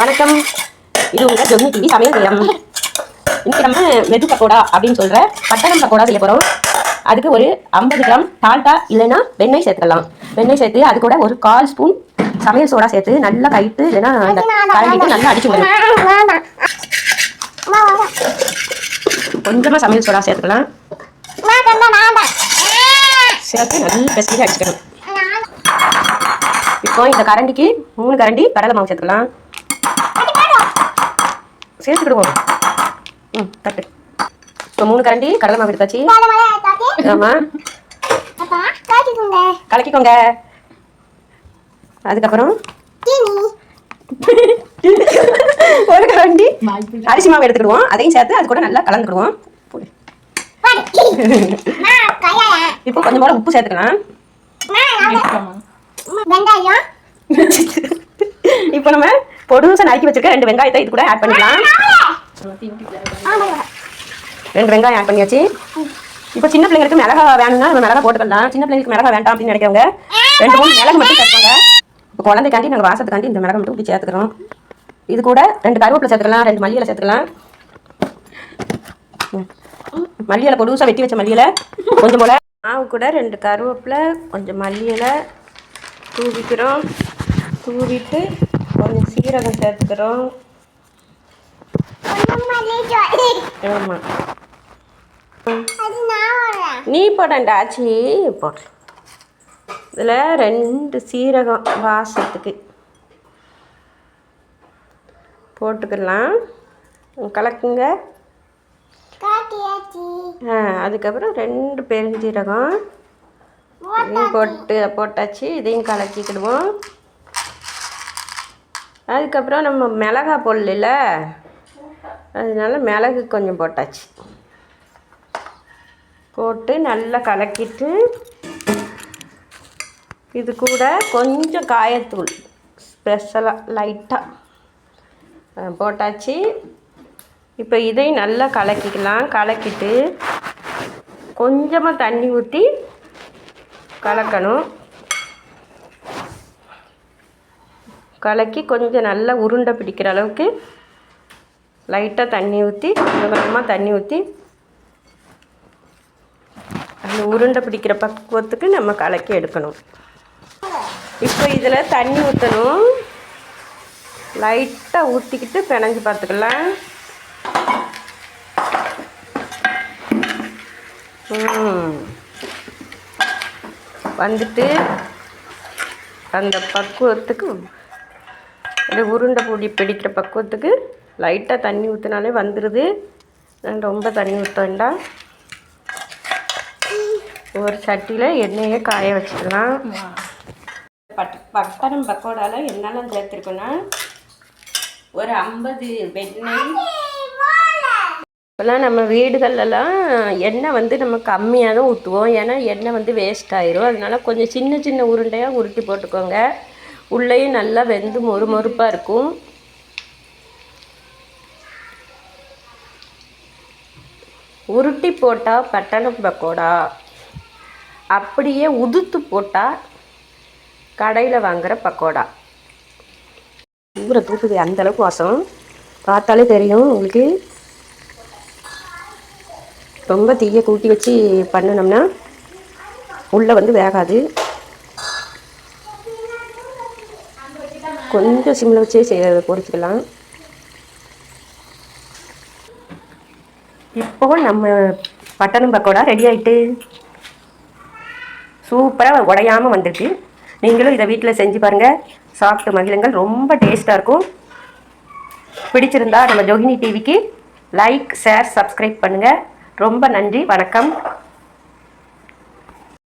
வணக்கம். இது உங்க ஜொன்னி டிவி சமையல் நேரம். இன்னைக்கு நம்ம மெது பக்கோடா அப்படின்னு சொல்ற பட்டணம் பக்கோடா செய்ய போறோம். அதுக்கு ஒரு 50 கிராம் டால்டா இல்லைன்னா வெண்ணெய் சேர்த்துக்கலாம். வெண்ணெய் சேர்த்து அது கூட ஒரு 1/4 ஸ்பூன் சமையல் சோடா சேர்த்து நல்லா கைட்டு இல்லைன்னா அந்த கரண்டிட்டு நல்லா அடிச்சு விடணும். கொஞ்சமா சமையல் சோடா சேர்த்துக்கலாம். சேர்த்து நல்லா பெசஞ்சு அடிச்சுக்கணும். இப்போ இந்த கரண்டிக்கு 3 கரண்டி கடலை மாவு சேர்த்துக்கலாம். சேர்த்துக்கிடுவோம். கட்டு. இப்போ 3 கரண்டி கடலை மாவு எடுத்தாச்சு. ஆமா, கலக்கிக்கோங்க. அதுக்கப்புறம் ஒரு கரண்டி அரிசி மாவு எடுத்துக்கிடுவோம். அதையும் சேர்த்து அது கூட நல்லா கலந்துக்கிடுவோம். இப்போ கொஞ்சம் போல உப்பு சேர்த்துக்கலாம். இப்போ நம்ம பொடுசா நறுக்கி வச்சிருக்க 2 வெங்காயத்தை இது கூட ஆட் பண்ணிக்கலாம். 2 வெங்காயம் ஆட் பண்ணியாச்சு. இப்போ சின்ன பிள்ளைங்களுக்கு மிளகா வேணும்னா நம்ம மிளகா போட்டுக்கலாம். சின்ன பிள்ளைங்களுக்கு மிளகா வேண்டாம் அப்படின்னு நினைக்கிறவங்க 2-3 மிளகு மட்டும் சேர்த்துக்கோங்க. இப்போ குழந்தைக்காண்டி நாங்கள் வாசத்துக்காண்டி இந்த மிளகா மட்டும் இப்படி சேர்த்துக்கிறோம். இது கூட 2 கருவேப்பிலை சேர்த்துக்கலாம், 2 மல்லி இலை சேர்த்துக்கலாம். மல்லி இலை பொடுசா வெட்டி வச்ச மல்லி இலை கொஞ்சம் போல. மாவு கூட 2 கருவேப்பிலை, கொஞ்சம் மல்லி இலை தூவிக்கிறோம். தூவிட்டு கொஞ்சம் சீரகம் சேர்த்துக்கிறோம். ஆமாம், நீ போடாண்டாச்சி போடு. இதில் 2 சீரகம் வாசத்துக்கு போட்டுக்கலாம். கலக்குங்க. அதுக்கப்புறம் 2 பெருஞ்சீரகம் இதையும் போட்டாச்சு. இதையும் கலக்கிக்கிடுவோம். அதுக்கப்புறம் நம்ம மிளகா போடல, அதனால மிளகு கொஞ்சம் போட்டாச்சு. போட்டு நல்லா கலக்கிட்டு இது கூட கொஞ்சம் காயத்தூள் ஸ்பெஷலாக லைட்டாக போட்டாச்சு. இப்போ இதையும் நல்லா கலக்கிக்கலாம். கலக்கிட்டு கொஞ்சமாக தண்ணி ஊற்றி கலக்கணும். கலக்கி கொஞ்சம் நல்லா உருண்டை பிடிக்கிற அளவுக்கு லைட்டாக தண்ணி ஊற்றி கொஞ்சமாக தண்ணி ஊற்றி அந்த உருண்டை பிடிக்கிற பக்குவத்துக்கு நம்ம கலக்கி எடுக்கணும். இப்போ இதில் தண்ணி ஊற்றணும். லைட்டாக ஊற்றிக்கிட்டு பிணைஞ்சு பார்த்துக்கலாம். வந்துட்டு அந்த பக்குவத்துக்கு உருண்டை பிடிக்கிற பக்குவத்துக்கு லைட்டாக தண்ணி ஊற்றினாலே வந்துடுது. ரொம்ப தண்ணி ஊற்ற வேண்டாம். ஒரு சட்டியில் எண்ணெயை காய வச்சுக்கலாம். பட்டணம் பக்கோடாவில் என்னெல்லாம் சேர்த்துருக்கோன்னா ஒரு 50 வெண்ணெய். இப்போலாம் நம்ம வீடுகளெல்லாம் எண்ணெய் வந்து நம்ம கம்மியாக தான் ஊற்றுவோம். ஏன்னா எண்ணெய் வந்து வேஸ்ட் ஆயிரும். அதனால கொஞ்சம் சின்ன சின்ன உருண்டையாக உருட்டி போட்டுக்கோங்க. உள்ளேயும் நல்லா வெந்து மொறுமொறுப்பாக இருக்கும். உருட்டி போட்டால் பட்டணம் பக்கோடா, அப்படியே உதுத்து போட்டால் கடையில் வாங்குகிற பக்கோடா. ஊரை தூக்குது, அந்தளவுக்கு வாசம். பார்த்தாலே தெரியும் உங்களுக்கு. ரொம்ப தீயை கூட்டி வச்சு பண்ணினோம்னா உள்ளே வந்து வேகாது. கொஞ்சம் சிம்மில் வச்சே பொரிச்சுக்கலாம். இப்போ நம்ம பட்டணம் பக்கோடா ரெடி ஆகிட்டு சூப்பராக உடையாமல் வந்துடுச்சு. நீங்களும் இதை வீட்டில் செஞ்சு பாருங்கள். சாப்பிட்டு மகிழுங்கள். ரொம்ப டேஸ்ட்டாக இருக்கும். பிடிச்சிருந்தா நம்ம ஜோகினி டிவிக்கு லைக், ஷேர், சப்ஸ்கிரைப் பண்ணுங்கள். ரொம்ப நன்றி. வணக்கம்.